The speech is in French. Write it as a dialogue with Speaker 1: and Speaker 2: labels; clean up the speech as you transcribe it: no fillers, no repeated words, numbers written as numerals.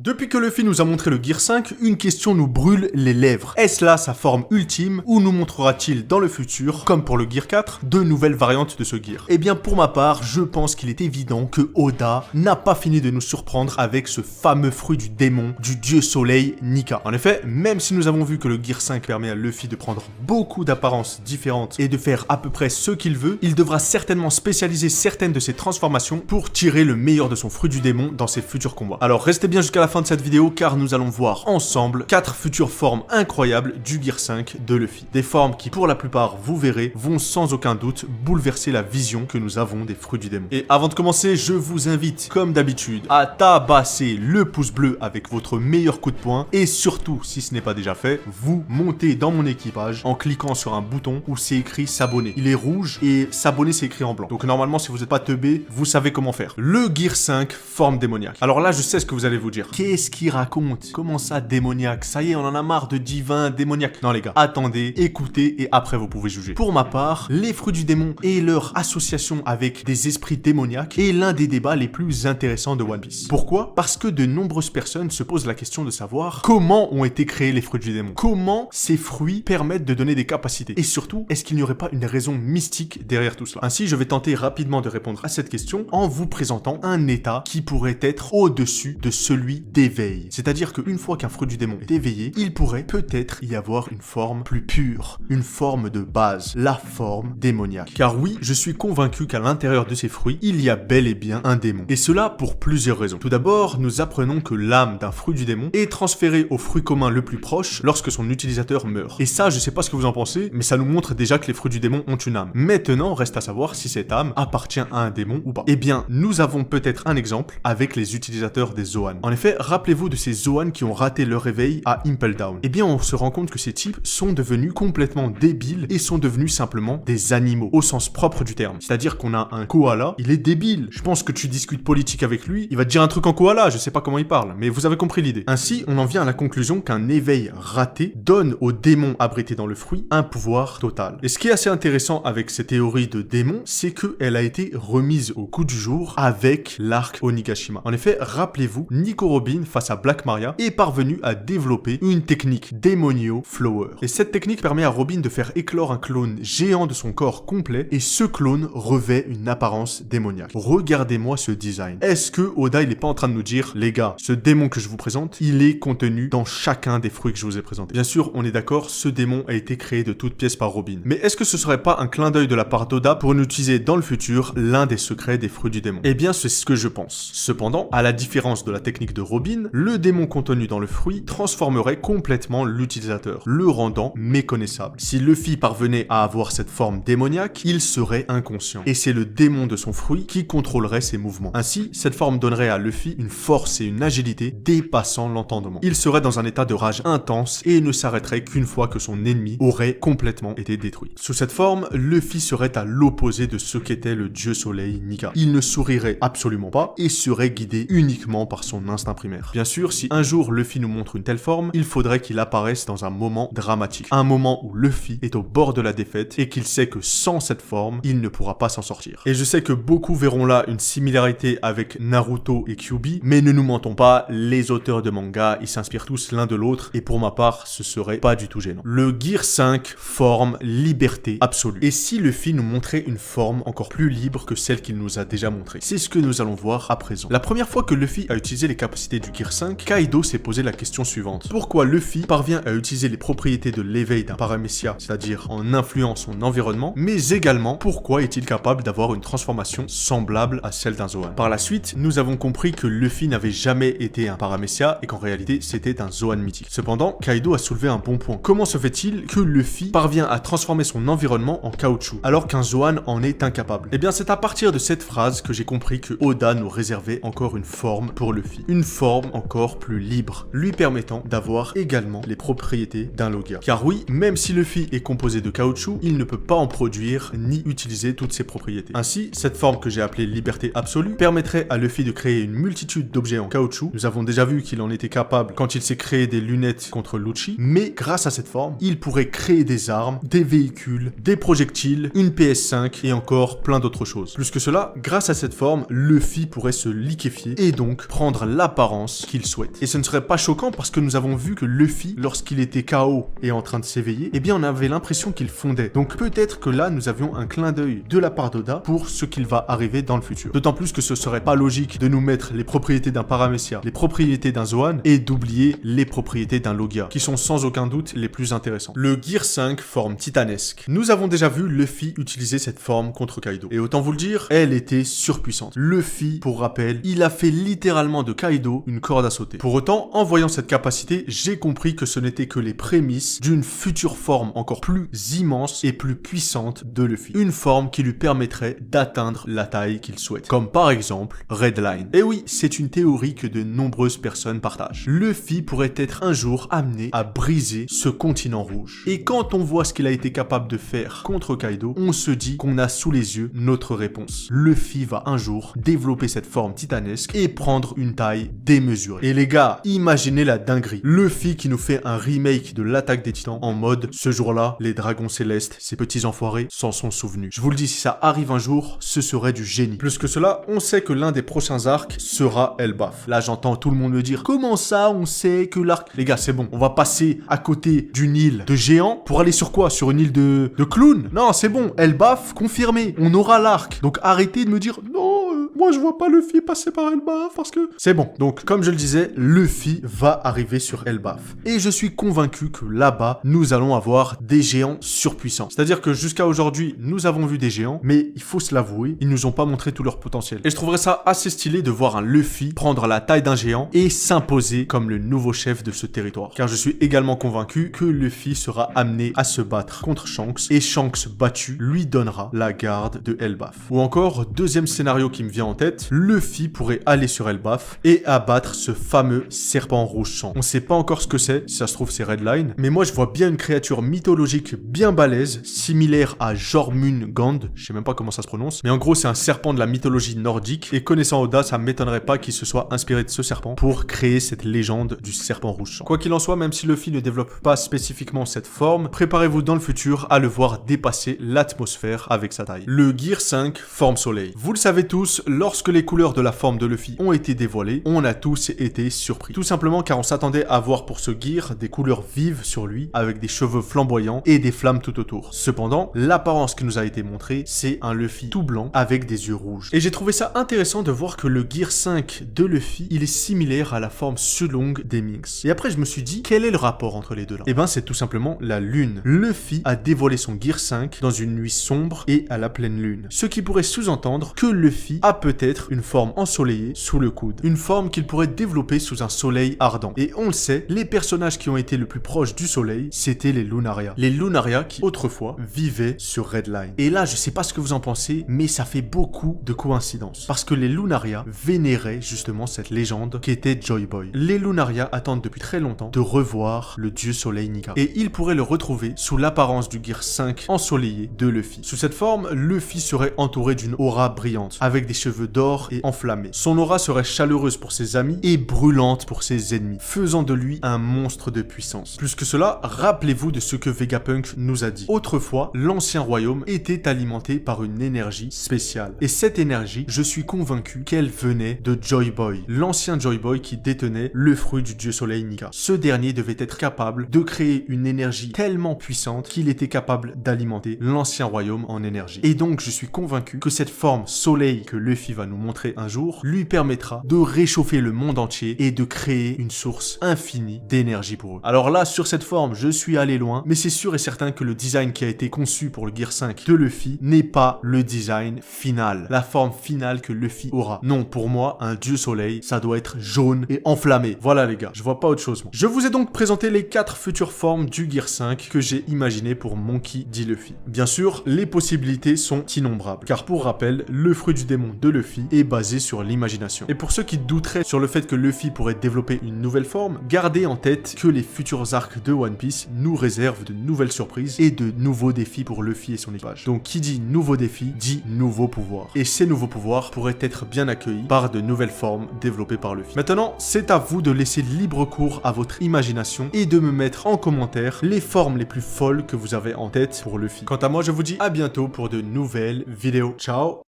Speaker 1: Depuis que Luffy nous a montré le Gear 5, une question nous brûle les lèvres. Est-ce là sa forme ultime ou nous montrera-t-il dans le futur, comme pour le Gear 4, de nouvelles variantes de ce Gear? Eh bien pour ma part, je pense qu'il est évident que Oda n'a pas fini de nous surprendre avec ce fameux fruit du démon, du dieu soleil Nika. En effet, même si nous avons vu que le Gear 5 permet à Luffy de prendre beaucoup d'apparences différentes et de faire à peu près ce qu'il veut, il devra certainement spécialiser certaines de ses transformations pour tirer le meilleur de son fruit du démon dans ses futurs combats. Alors restez bien jusqu'à la fin de cette vidéo car nous allons voir ensemble 4 futures formes incroyables du Gear 5 de Luffy. Des formes qui pour la plupart, vous verrez, vont sans aucun doute bouleverser la vision que nous avons des fruits du démon. Et avant de commencer, je vous invite comme d'habitude à tabasser le pouce bleu avec votre meilleur coup de poing et surtout, si ce n'est pas déjà fait, vous montez dans mon équipage en cliquant sur un bouton où c'est écrit s'abonner. Il est rouge et s'abonner c'est écrit en blanc. Donc normalement si vous n'êtes pas teubé, vous savez comment faire. Le Gear 5 forme démoniaque. Alors là je sais ce que vous allez vous dire. Qu'est-ce qu'il raconte? Comment ça démoniaque? Ça y est on en a marre de divin démoniaque. Non les gars, attendez, écoutez et après vous pouvez juger. Pour ma part, les fruits du démon et leur association avec des esprits démoniaques est l'un des débats les plus intéressants de One Piece. Pourquoi? Parce que de nombreuses personnes se posent la question de savoir comment ont été créés les fruits du démon. Comment ces fruits permettent de donner des capacités? Et surtout, est-ce qu'il n'y aurait pas une raison mystique derrière tout cela? Ainsi, je vais tenter rapidement de répondre à cette question en vous présentant un état qui pourrait être au-dessus de celui d'éveil. C'est-à-dire qu'une fois qu'un fruit du démon est éveillé, il pourrait peut-être y avoir une forme plus pure, une forme de base, la forme démoniaque. Car oui, je suis convaincu qu'à l'intérieur de ces fruits, il y a bel et bien un démon. Et cela pour plusieurs raisons. Tout d'abord, nous apprenons que l'âme d'un fruit du démon est transférée au fruit commun le plus proche lorsque son utilisateur meurt. Et ça, je sais pas ce que vous en pensez, mais ça nous montre déjà que les fruits du démon ont une âme. Maintenant, reste à savoir si cette âme appartient à un démon ou pas. Eh bien, nous avons peut-être un exemple avec les utilisateurs des Zoan. En effet, rappelez-vous de ces Zoan qui ont raté leur réveil à Impel Down. Eh bien, on se rend compte que ces types sont devenus complètement débiles et sont devenus simplement des animaux, au sens propre du terme. C'est-à-dire qu'on a un koala, il est débile. Je pense que tu discutes politique avec lui, il va te dire un truc en koala, je sais pas comment il parle, mais vous avez compris l'idée. Ainsi, on en vient à la conclusion qu'un éveil raté donne au démon abrité dans le fruit un pouvoir total. Et ce qui est assez intéressant avec cette théorie de démon, c'est qu'elle a été remise au goût du jour avec l'arc Onigashima. En effet, rappelez-vous, Nico Robin face à Black Maria est parvenu à développer une technique Demonio Flower. Et cette technique permet à Robin de faire éclore un clone géant de son corps complet et ce clone revêt une apparence démoniaque. Regardez-moi ce design. Est-ce que Oda il est pas en train de nous dire, les gars, ce démon que je vous présente, il est contenu dans chacun des fruits que je vous ai présentés. Bien sûr, on est d'accord, ce démon a été créé de toutes pièces par Robin. Mais est-ce que ce serait pas un clin d'œil de la part d'Oda pour nous utiliser dans le futur l'un des secrets des fruits du démon? Eh bien, c'est ce que je pense. Cependant, à la différence de la technique de Robin, le démon contenu dans le fruit transformerait complètement l'utilisateur, le rendant méconnaissable. Si Luffy parvenait à avoir cette forme démoniaque, il serait inconscient. Et c'est le démon de son fruit qui contrôlerait ses mouvements. Ainsi, cette forme donnerait à Luffy une force et une agilité dépassant l'entendement. Il serait dans un état de rage intense et ne s'arrêterait qu'une fois que son ennemi aurait complètement été détruit. Sous cette forme, Luffy serait à l'opposé de ce qu'était le dieu soleil Nika. Il ne sourirait absolument pas et serait guidé uniquement par son instinct primaire. Bien sûr, si un jour Luffy nous montre une telle forme, il faudrait qu'il apparaisse dans un moment dramatique. Un moment où Luffy est au bord de la défaite et qu'il sait que sans cette forme, il ne pourra pas s'en sortir. Et je sais que beaucoup verront là une similarité avec Naruto et Kyuubi, mais ne nous mentons pas, les auteurs de manga, ils s'inspirent tous l'un de l'autre et pour ma part, ce serait pas du tout gênant. Le Gear 5 forme liberté absolue. Et si Luffy nous montrait une forme encore plus libre que celle qu'il nous a déjà montrée? C'est ce que nous allons voir à présent. La première fois que Luffy a utilisé les capacités du Gear 5, Kaido s'est posé la question suivante. Pourquoi Luffy parvient à utiliser les propriétés de l'éveil d'un paramécia, c'est-à-dire en influant son environnement, mais également pourquoi est-il capable d'avoir une transformation semblable à celle d'un Zoan? Par la suite, nous avons compris que Luffy n'avait jamais été un paramécia et qu'en réalité c'était un Zoan mythique. Cependant, Kaido a soulevé un bon point. Comment se fait-il que Luffy parvient à transformer son environnement en caoutchouc alors qu'un Zoan en est incapable? Eh bien c'est à partir de cette phrase que j'ai compris que Oda nous réservait encore une forme pour Luffy. Une forme encore plus libre, lui permettant d'avoir également les propriétés d'un Logia. Car oui, même si Luffy est composé de caoutchouc, il ne peut pas en produire ni utiliser toutes ses propriétés. Ainsi, cette forme que j'ai appelée liberté absolue permettrait à Luffy de créer une multitude d'objets en caoutchouc. Nous avons déjà vu qu'il en était capable quand il s'est créé des lunettes contre Lucci, mais grâce à cette forme, il pourrait créer des armes, des véhicules, des projectiles, une PS5 et encore plein d'autres choses. Plus que cela, grâce à cette forme, Luffy pourrait se liquéfier et donc prendre l'apparence l'apparence qu'il souhaite. Et ce ne serait pas choquant parce que nous avons vu que Luffy, lorsqu'il était KO et en train de s'éveiller, eh bien on avait l'impression qu'il fondait. Donc peut-être que là nous avions un clin d'œil de la part d'Oda pour ce qu'il va arriver dans le futur. D'autant plus que ce serait pas logique de nous mettre les propriétés d'un Paramecia, les propriétés d'un Zoan et d'oublier les propriétés d'un Logia, qui sont sans aucun doute les plus intéressants. Le Gear 5 forme titanesque. Nous avons déjà vu Luffy utiliser cette forme contre Kaido. Et autant vous le dire, elle était surpuissante. Luffy, pour rappel, il a fait littéralement de Kaido une corde à sauter. Pour autant, en voyant cette capacité, j'ai compris que ce n'était que les prémices d'une future forme encore plus immense et plus puissante de Luffy. Une forme qui lui permettrait d'atteindre la taille qu'il souhaite. Comme par exemple Redline. Et oui, c'est une théorie que de nombreuses personnes partagent. Luffy pourrait être un jour amené à briser ce continent rouge. Et quand on voit ce qu'il a été capable de faire contre Kaido, on se dit qu'on a sous les yeux notre réponse. Luffy va un jour développer cette forme titanesque et prendre une taille démesurée. Et les gars, imaginez la dinguerie. Luffy qui nous fait un remake de l'attaque des titans en mode ce jour-là, les dragons célestes, ces petits enfoirés, s'en sont souvenus. Je vous le dis, si ça arrive un jour, ce serait du génie. Plus que cela, on sait que l'un des prochains arcs sera Elbaf. Là, j'entends tout le monde me dire comment ça, on sait que l'arc... Les gars, c'est bon. On va passer à côté d'une île de géants pour aller sur quoi? Sur une île de clowns? Non, c'est bon. Elbaf, confirmé. On aura l'arc. Donc arrêtez de me dire non, moi je vois pas Luffy passer par Elbaf parce que... C'est bon. Donc, comme je le disais, Luffy va arriver sur Elbaf. Et je suis convaincu que là-bas, nous allons avoir des géants surpuissants. C'est-à-dire que jusqu'à aujourd'hui, nous avons vu des géants, mais il faut se l'avouer, ils nous ont pas montré tout leur potentiel. Et je trouverais ça assez stylé de voir un Luffy prendre la taille d'un géant et s'imposer comme le nouveau chef de ce territoire. Car je suis également convaincu que Luffy sera amené à se battre contre Shanks et Shanks battu lui donnera la garde de Elbaf. Ou encore, deuxième scénario qui me vient en tête, Luffy pourrait aller sur Elbaf et abattre ce fameux serpent rouge sang. On sait pas encore ce que c'est, si ça se trouve c'est Redline, mais moi je vois bien une créature mythologique bien balèze, similaire à Jormungand, je sais même pas comment ça se prononce, mais en gros c'est un serpent de la mythologie nordique, et connaissant Oda, ça m'étonnerait pas qu'il se soit inspiré de ce serpent pour créer cette légende du serpent rouge sang. Quoi qu'il en soit, même si Luffy ne développe pas spécifiquement cette forme, préparez-vous dans le futur à le voir dépasser l'atmosphère avec sa taille. Le Gear 5 forme soleil. Vous le savez tous, lorsque les couleurs de la forme de Luffy ont été dévoilées, on a tous été surpris. Tout simplement car on s'attendait à voir pour ce Gear des couleurs vives sur lui, avec des cheveux flamboyants et des flammes tout autour. Cependant, l'apparence qui nous a été montrée, c'est un Luffy tout blanc avec des yeux rouges. Et j'ai trouvé ça intéressant de voir que le Gear 5 de Luffy, il est similaire à la forme Sulong des Minx. Et après je me suis dit, quel est le rapport entre les deux là? Et ben c'est tout simplement la lune. Luffy a dévoilé son Gear 5 dans une nuit sombre et à la pleine lune. Ce qui pourrait sous-entendre que Luffy a peut-être une forme ensoleillée sous le coude. Une forme qu'il pourrait développer sous un soleil ardent. Et on le sait, les personnages qui ont été le plus proches du soleil, c'était les Lunaria. Les Lunaria qui, autrefois, vivaient sur Redline. Et là, je sais pas ce que vous en pensez, mais ça fait beaucoup de coïncidences. Parce que les Lunaria vénéraient justement cette légende qui était Joy Boy. Les Lunaria attendent depuis très longtemps de revoir le dieu soleil Nika. Et ils pourraient le retrouver sous l'apparence du Gear 5 ensoleillé de Luffy. Sous cette forme, Luffy serait entouré d'une aura brillante, avec des cheveux d'or et enflammés. Son aura serait chaleureuse pour ses amis et brûlante pour ses ennemis, faisant de lui un monstre de puissance. Plus que cela, rappelez-vous de ce que Vegapunk nous a dit. Autrefois, l'ancien royaume était alimenté par une énergie spéciale. Et cette énergie, je suis convaincu qu'elle venait de Joy Boy, l'ancien Joy Boy qui détenait le fruit du dieu soleil Nika. Ce dernier devait être capable de créer une énergie tellement puissante qu'il était capable d'alimenter l'ancien royaume en énergie. Et donc, je suis convaincu que cette forme soleil que Luffy va nous montrer un jour lui permettra de réchauffer le monde entier et de créer une source infinie d'énergie pour eux. Alors là, sur cette forme, je suis allé loin, mais c'est sûr et certain que le design qui a été conçu pour le Gear 5 de Luffy n'est pas le design final, la forme finale que Luffy aura. Non, pour moi, un dieu soleil, ça doit être jaune et enflammé. Voilà les gars, je vois pas autre chose moi. Je vous ai donc présenté les 4 futures formes du Gear 5 que j'ai imaginées pour Monkey D. Luffy. Bien sûr, les possibilités sont innombrables, car pour rappel, le fruit du démon de Luffy est basé sur l'imagination. Et pour ceux qui douteraient sur le fait que Luffy pourrait développer une nouvelle forme, gardez en tête que les futurs arcs de One Piece nous réservent de nouvelles surprises et de nouveaux défis pour Luffy et son équipage. Donc qui dit nouveau défi, dit nouveau pouvoir. Et ces nouveaux pouvoirs pourraient être bien accueillis par de nouvelles formes développées par Luffy. Maintenant, c'est à vous de laisser libre cours à votre imagination et de me mettre en commentaire les formes les plus folles que vous avez en tête pour Luffy. Quant à moi, je vous dis à bientôt pour de nouvelles vidéos. Ciao!